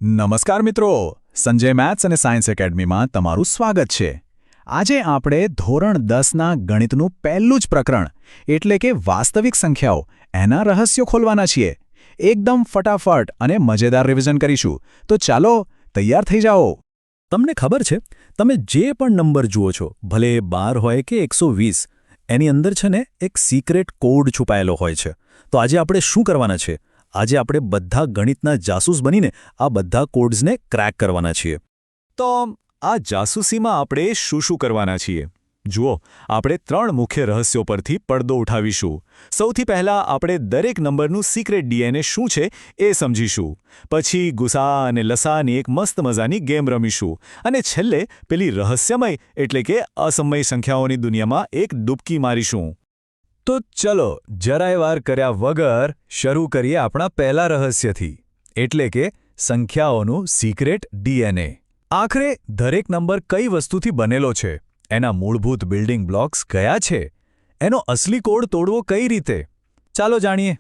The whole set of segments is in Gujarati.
નમસ્કાર મિત્રો, સંજય મેથ્સ અને સાયન્સ એકેડમીમાં તમારું સ્વાગત છે. આજે આપણે ધોરણ 10ના ગણિતનું પહેલું જ પ્રકરણ એટલે કે વાસ્તવિક સંખ્યાઓ એના રહસ્યો ખોલવાના છીએ. એકદમ ફટાફટ અને મજેદાર રિવિઝન કરીશું. તો ચાલો તૈયાર થઈ જાઓ. તમને ખબર છે, તમે જે પણ નંબર જુઓ છો, ભલે 12 હોય કે 120, એની અંદર છે ને એક સિક્રેટ કોડ છુપાયેલો હોય છે. તો આજે આપણે શું કરવાના છે? આજે આપણે બધા ગણિતના જાસૂસ બનીને આ બધા કોડ્સને ક્રેક કરવાના છીએ. તો આ જાસૂસીમાં આપણે શું કરવાના છીએ? જુઓ, આપણે 3 મુખ્ય રહસ્યો પરથી પડદો ઉઠાવીશું. સૌથી પહેલાં આપણે દરેક નંબરનું સિક્રેટ ડીએનએ શું છે એ સમજીશું. પછી ગુસા અને લસાની એક મસ્ત મજાની ગેમ રમીશું. અને છેલ્લે પેલી રહસ્યમય એટલે કે અસમય સંખ્યાઓની દુનિયામાં એક ડૂબકી મારીશું. તો ચલો, જરાય વાર કર્યા વગર શરૂ કરીએ આપણા પહેલા રહસ્યથી, એટલે કે સંખ્યાઓનું સિક્રેટ ડીએનએ. આખરે દરેક નંબર કઈ વસ્તુથી બનેલો છે? એના મૂળભૂત બિલ્ડિંગ બ્લોક્સ કયા છે? એનો અસલી કોડ તોડવો કઈ રીતે? ચાલો જાણીએ.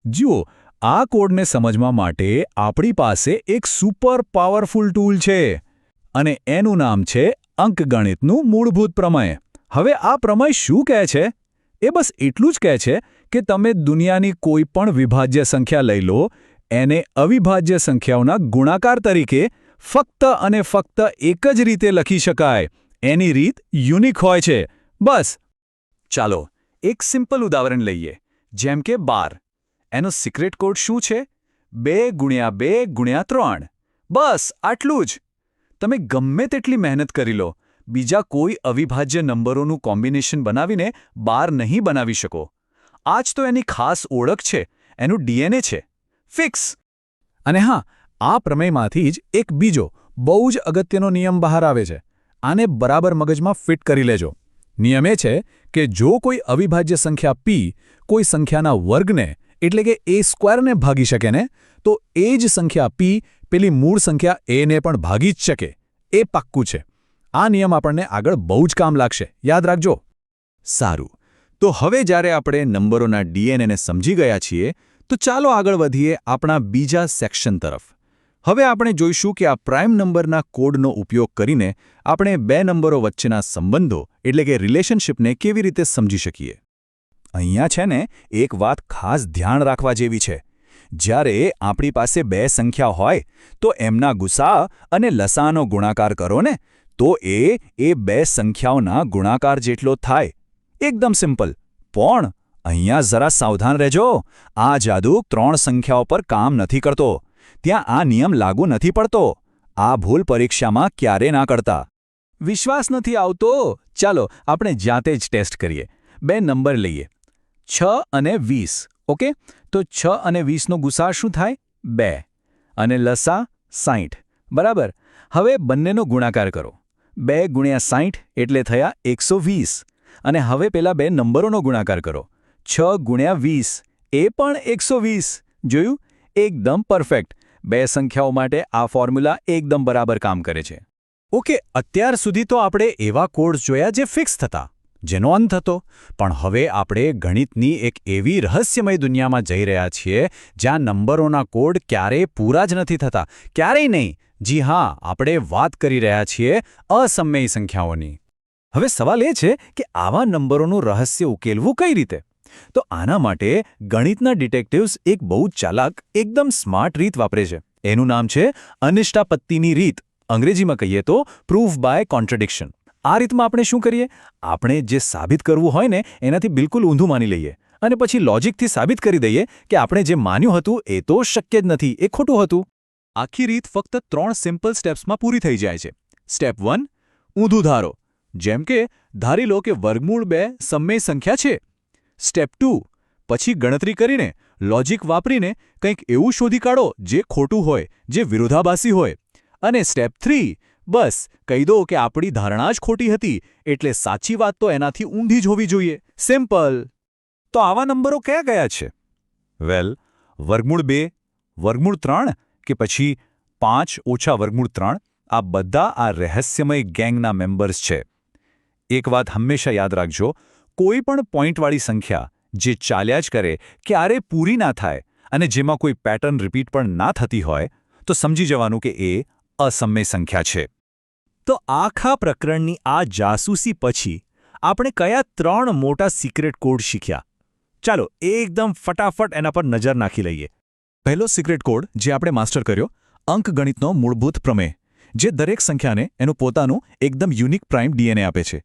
જુઓ, આ કોડને સમજવા માટે આપણી પાસે એક સુપર પાવરફુલ ટૂલ છે અને એનું નામ છે અંકગણિતનું મૂળભૂત પ્રમેય. હવે આ પ્રમેય શું કહે છે? એ બસ એટલું જ કહે છે કે તમે દુનિયાની કોઈ પણ વિભાજ્ય સંખ્યા લઈ લો, એને અવિભાજ્ય સંખ્યાઓના ગુણાકાર તરીકે ફક્ત અને ફક્ત એક જ રીતે લખી શકાય. એની રીત યુનિક હોય છે. બસ. ચાલો એક સિમ્પલ ઉદાહરણ લઈએ, જેમ કે 12. એનો સિક્રેટ કોડ શું છે? 2 × 2 × 3. બસ આટલું જ. તમે ગમે તેટલી મહેનત કરી લો, બીજા કોઈ અવિભાજ્ય નંબરોનું કોમ્બિનેશન બનાવીને 12 નહીં બનાવી શકો. આ જ તો એની ખાસ ઓળખ છે, એનું ડીએનએ છે. ફિક્સ. અને હા, આ પ્રમેયમાંથી જ એક બીજો બહુ જ અગત્યનો નિયમ બહાર આવે છે. આને બરાબર મગજમાં ફિટ કરી લેજો. નિયમ એ છે કે જો કોઈ અવિભાજ્ય સંખ્યા p કોઈ સંખ્યાના વર્ગને એટલે કે a² ભાગી શકે ને, તો એ જ સંખ્યા p પેલી મૂળ સંખ્યા a ને પણ ભાગી જ શકે. એ પાક્કું છે. આ નિયમ આપણને આગળ બહુ જ કામ લાગશે, યાદ રાખજો. સારું, તો હવે જ્યારે આપણે નંબરોના ડીએનએને સમજી ગયા છીએ, તો ચાલો આગળ વધીએ આપણા બીજા સેક્શન તરફ. હવે આપણે જોઈશું કે આ પ્રાઇમ નંબરના કોડનો ઉપયોગ કરીને આપણે 2 નંબરો વચ્ચેના સંબંધો એટલે કે રિલેશનશિપને કેવી રીતે સમજી શકીએ. અહીંયા છે ને એક વાત ખાસ ધ્યાન રાખવા જેવી છે. જ્યારે આપણી પાસે 2 સંખ્યા હોય તો એમના ગુસા અને લસાનો ગુણાકાર કરો ને, તો એ 2 સંખ્યાઓના ગુણાકાર જેટલો થાય. એકદમ સિમ્પલ. પણ અહીંયા જરા સાવધાન રહેજો. આ જાદુ 3 સંખ્યાઓ પર કામ નથી કરતો. ત્યાં આ નિયમ લાગુ નથી પડતો. આ ભૂલ પરીક્ષામાં ક્યારે ના કરતા. વિશ્વાસ નથી આવતો? ચાલો આપણે જાતે જ ટેસ્ટ કરીએ. 2 નંબર લઈએ, 6 અને 20. ઓકે, તો 6 અને 20નો ગુસા શું થાય? 2. અને લસા 60. બરાબર. હવે બંનેનો ગુણાકાર કરો. 2 × 60 એટલે થયા 120. અને હવે પેલા 2 નંબરોનો ગુણાકાર કરો. 6 × 20 એ પણ 120. જોયું? એકદમ પરફેક્ટ. 2 સંખ્યાઓ માટે આ ફોર્મ્યુલા એકદમ બરાબર કામ કરે છે. ઓકે, અત્યાર સુધી તો આપણે એવા કોડ્સ જોયા જે ફિક્સ થતા, જેનો અંત હતો. પણ હવે આપણે ગણિતની એક એવી રહસ્યમય દુનિયામાં જઈ રહ્યા છીએ જ્યાં નંબરોના કોડ ક્યારેય પૂરા જ નથી થતા. ક્યારેય નહીં. જી હા, આપણે વાત કરી રહ્યા છીએ અસમય સંખ્યાઓની. હવે સવાલ એ છે કે આવા નંબરોનું રહસ્ય ઉકેલવું કઈ રીતે? તો આના માટે ગણિતના ડિટેક્ટિવ્સ એક બહુ ચાલાક, એકદમ સ્માર્ટ રીત વાપરે છે. એનું નામ છે અનિષ્ટાપત્તિની રીત. અંગ્રેજીમાં કહીએ તો પ્રૂફ બાય કોન્ટ્રડિક્શન. આ રીતમાં આપણે શું કરીએ? આપણે જે સાબિત કરવું હોય ને એનાથી બિલકુલ ઊંધું માની લઈએ અને પછી લોજિકથી સાબિત કરી દઈએ કે આપણે જે માન્યું હતું એ તો શક્ય જ નથી, એ ખોટું હતું. આખી રીત ફક્ત 3 સિમ્પલ સ્ટેપ્સમાં પૂરી થઈ જાય છે. સ્ટેપ 1, ઊંધું ધારો. જેમ કે ધારી લો કે વર્ગમૂળ 2 સમમેય સંખ્યા છે. સ્ટેપ 2, પછી ગણતરી કરીને, લોજિક વાપરીને કંઈક એવું શોધી કાઢો જે ખોટું હોય, જે વિરોધાભાસી હોય. અને સ્ટેપ 3, બસ કહી દો કે આપણી ધારણા જ ખોટી હતી, એટલે સાચી વાત તો એનાથી ઊંધી જ હોવી જોઈએ. સિમ્પલ. તો આવા નંબરો કયા છે? વેલ, વર્ગમૂળ 2, વર્ગમૂળ 3 કે પછી 5 ઓછા વર્ગમૂળ 3, આ બધા આ રહસ્યમય ગેંગના મેમ્બર્સ છે. એક વાત હંમેશા યાદ રાખજો, કોઈ પણ પોઈન્ટવાળી સંખ્યા જે ચાલ્યા જ કરે, ક્યારે પૂરી ના થાય અને જેમાં કોઈ પેટર્ન રિપીટ પણ ના થતી હોય, તો સમજી જવાનું કે એ અસમય સંખ્યા છે. તો આખા પ્રકરણની આ જાસૂસી પછી આપણે કયા 3 મોટા સિક્રેટ કોડ શીખ્યા? ચાલો એકદમ ફટાફટ એના પર નજર નાખી લઈએ. પહેલો સિક્રેટ કોડ જે આપણે માસ્ટર કર્યો, અંકગણિતનો મૂળભૂત પ્રમેય, જે દરેક સંખ્યાને એનું પોતાનું એકદમ યુનિક પ્રાઇમ ડીએનએ આપે છે.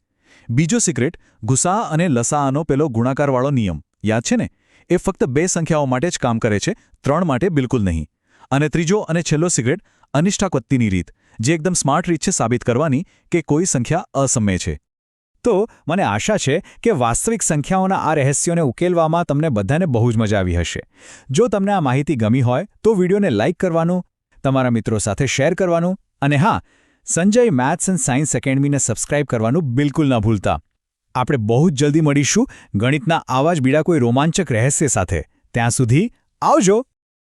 બીજો સિક્રેટ, ગુસા અને લસાઅનો પેલો ગુણાકારવાળો નિયમ, યાદ છે ને? એ ફક્ત 2 સંખ્યાઓ માટે જ કામ કરે છે, 3 માટે બિલકુલ નહીં. અને ત્રીજો અને છેલ્લો સિક્રેટ, અનિષ્ટાકવત્તિની રીત, જે એકદમ સ્માર્ટ રીત છે સાબિત કરવાની કે કોઈ સંખ્યા અસમય છે. તો મને આશા છે કે વાસ્તવિક સંખ્યાઓના આ રહસ્યોને ઉકેલવામાં તમને બધાને બહુ જ મજા આવી હશે. જો તમને આ માહિતી ગમી હોય તો વિડીયોને લાઇક કરવાનું, તમારા મિત્રો સાથે શેર કરવાનું અને હા, સંજય મેથ્સ એન્ડ સાયન્સ એકેડમીને સબસ્ક્રાઇબ કરવાનું બિલકુલ ના ભૂલતા. આપણે બહુ જ જલ્દી મળીશું ગણિતના આવા જ બીજા કોઈ રોમાંચક રહસ્ય સાથે. ત્યાં સુધી આવજો.